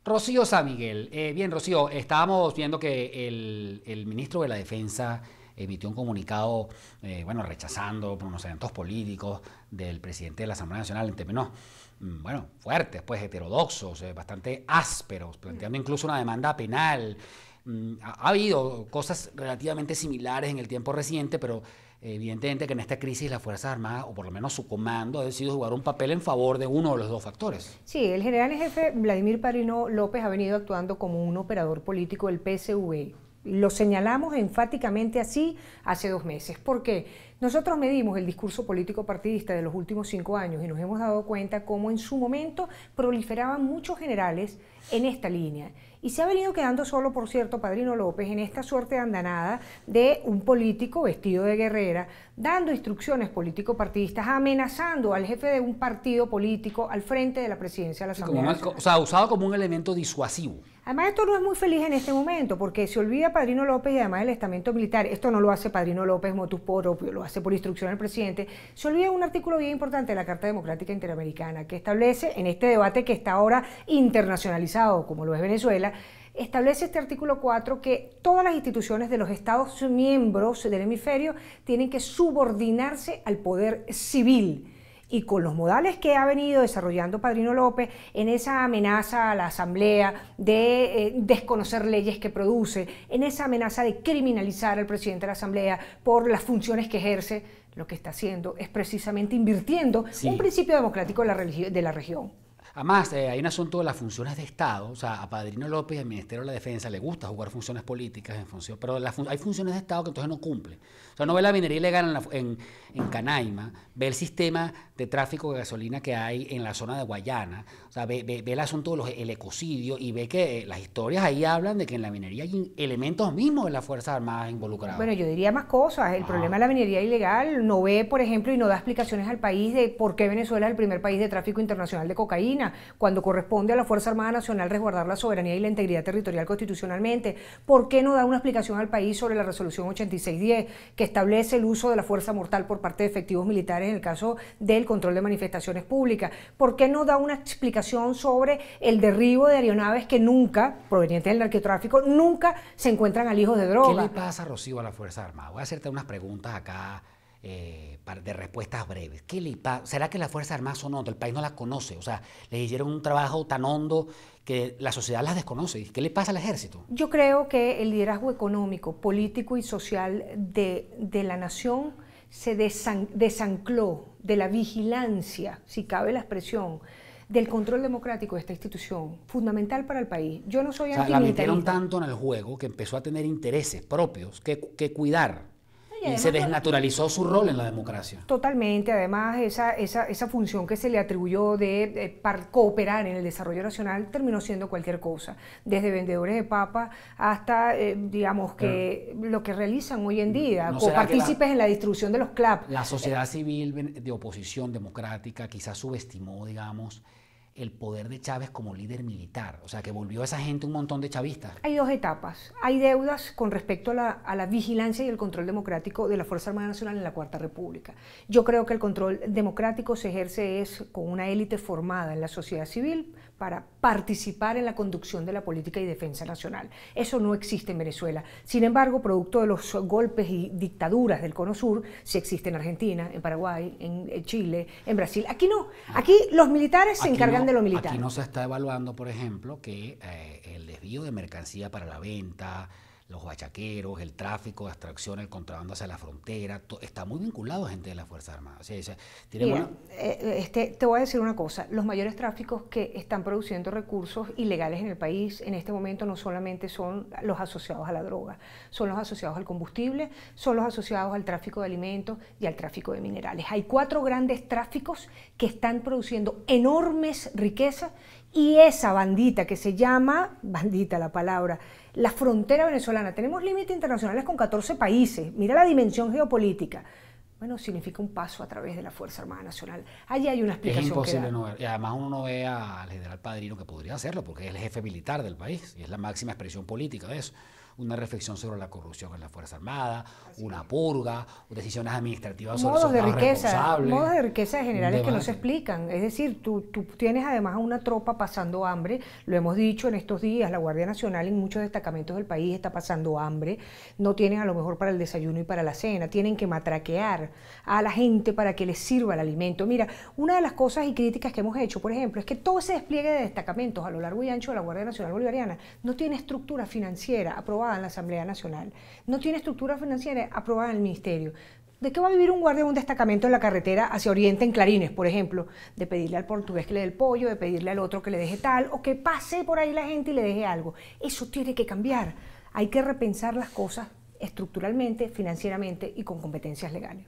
Rocío San Miguel. Bien, Rocío, estábamos viendo que el ministro de la Defensa emitió un comunicado, bueno, rechazando pronunciamientos políticos del presidente de la Asamblea Nacional en términos, bueno, fuertes, pues heterodoxos, bastante ásperos, planteando incluso una demanda penal. Ha habido cosas relativamente similares en el tiempo reciente, pero evidentemente que en esta crisis las Fuerzas Armadas, o por lo menos su comando, ha decidido jugar un papel en favor de uno de los dos factores. Sí, el general en jefe Vladimir Padrino López ha venido actuando como un operador político del PSV. Lo señalamos enfáticamente así hace 2 meses. ¿Por qué? Nosotros medimos el discurso político partidista de los últimos 5 años y nos hemos dado cuenta cómo en su momento proliferaban muchos generales en esta línea. Y se ha venido quedando solo, por cierto, Padrino López, en esta suerte de andanada de un político vestido de guerrera, dando instrucciones político-partidistas, amenazando al jefe de un partido político al frente de la presidencia de la Asamblea Nacional. O sea, usado como un elemento disuasivo. Además, esto no es muy feliz en este momento, porque se olvida Padrino López y además el estamento militar. Esto no lo hace Padrino López motus propio, lo hace por instrucción del presidente. Se olvida un artículo bien importante de la Carta Democrática Interamericana, que establece, en este debate que está ahora internacionalizado, como lo es Venezuela, establece este artículo 4 que todas las instituciones de los Estados miembros del hemisferio tienen que subordinarse al poder civil. Y con los modales que ha venido desarrollando Padrino López en esa amenaza a la Asamblea de desconocer leyes que produce, en esa amenaza de criminalizar al presidente de la Asamblea por las funciones que ejerce, lo que está haciendo es precisamente invirtiendo un principio democrático de la región. Además, hay un asunto de las funciones de Estado. O sea, a Padrino López y al Ministerio de la Defensa le gusta jugar funciones políticas en función, pero hay funciones de Estado que entonces no cumple. O sea, no ve la minería ilegal en Canaima, ve el sistema de tráfico de gasolina que hay en la zona de Guayana, o sea, ve el asunto del ecocidio y ve que las historias ahí hablan de que en la minería hay elementos mismos de las Fuerzas Armadas involucrados. Bueno, yo diría más cosas. El problema de la minería ilegal no ve, por ejemplo, y no da explicaciones al país de por qué Venezuela es el primer país de tráfico internacional de cocaína, cuando corresponde a la Fuerza Armada Nacional resguardar la soberanía y la integridad territorial constitucionalmente. ¿Por qué no da una explicación al país sobre la resolución 8610, que establece el uso de la fuerza mortal por parte de efectivos militares en el caso del control de manifestaciones públicas? ¿Por qué no da una explicación sobre el derribo de aeronaves que nunca, provenientes del narcotráfico, nunca se encuentran alijos de droga? ¿Qué le pasa, Rocío, a la Fuerza Armada? Voy a hacerte unas preguntas acá de respuestas breves. ¿Qué le pasa? ¿Será que las Fuerzas Armadas son hondo? El país no las conoce. O sea, les hicieron un trabajo tan hondo que la sociedad las desconoce. ¿Qué le pasa al ejército? Yo creo que el liderazgo económico, político y social de la nación se desancló de la vigilancia, si cabe la expresión, del control democrático de esta institución, fundamental para el país. Yo no soy antimilitarista. La metieron tanto en el juego que empezó a tener intereses propios que cuidar. Y se desnaturalizó su rol en la democracia. Totalmente, además esa función que se le atribuyó de cooperar en el desarrollo nacional terminó siendo cualquier cosa, desde vendedores de papas hasta, digamos, que lo que realizan hoy en día, ¿No copartícipes en la distribución de los CLAP. La sociedad civil de oposición democrática quizás subestimó, digamos, el poder de Chávez como líder militar, o sea, que volvió a esa gente un montón de chavistas. Hay 2 etapas. Hay deudas con respecto a la vigilancia y el control democrático de la Fuerza Armada Nacional en la Cuarta República. Yo creo que el control democrático se ejerce con una élite formada en la sociedad civil para participar en la conducción de la política y defensa nacional. Eso no existe en Venezuela. Sin embargo, producto de los golpes y dictaduras del Cono Sur, sí existe en Argentina, en Paraguay, en Chile, en Brasil. Aquí no. Aquí los militares se encargan de lo militar. Aquí no se está evaluando, por ejemplo, que el desvío de mercancía para la venta, los bachaqueros, el tráfico de extracción, el contrabando hacia la frontera, está muy vinculado a gente de la Fuerza Armada. O sea, Mira, te voy a decir una cosa, los mayores tráficos que están produciendo recursos ilegales en el país en este momento no solamente son los asociados a la droga, son los asociados al combustible, son los asociados al tráfico de alimentos y al tráfico de minerales. Hay 4 grandes tráficos que están produciendo enormes riquezas y esa bandita que se llama, bandita la palabra, la frontera venezolana. Tenemos límites internacionales con 14 países. Mira la dimensión geopolítica. Bueno, significa un paso a través de la Fuerza Armada Nacional. Allí hay una explicación. Es imposible no ver. Y además uno no ve al general Padrino, que podría hacerlo, porque es el jefe militar del país y es la máxima expresión política de eso. una reflexión sobre la corrupción en la Fuerza Armada, una purga, decisiones administrativas sobre modos de soldados riqueza, responsables. modos de riqueza generales que no se Debate. explican. Es decir, tú tienes además a una tropa pasando hambre, lo hemos dicho en estos días, la Guardia Nacional en muchos destacamentos del país está pasando hambre, no tienen a lo mejor para el desayuno y para la cena, tienen que matraquear a la gente para que les sirva el alimento. Mira, una de las cosas y críticas que hemos hecho, por ejemplo, es que todo ese despliegue de destacamentos a lo largo y ancho de la Guardia Nacional Bolivariana no tiene estructura financiera aprobada en la Asamblea Nacional, no tiene estructura financiera aprobada en el Ministerio. ¿De qué va a vivir un guardia de un destacamento en la carretera hacia Oriente en Clarines, por ejemplo? De pedirle al portugués que le dé el pollo, de pedirle al otro que le deje tal, o que pase por ahí la gente y le deje algo. Eso tiene que cambiar. Hay que repensar las cosas estructuralmente, financieramente y con competencias legales.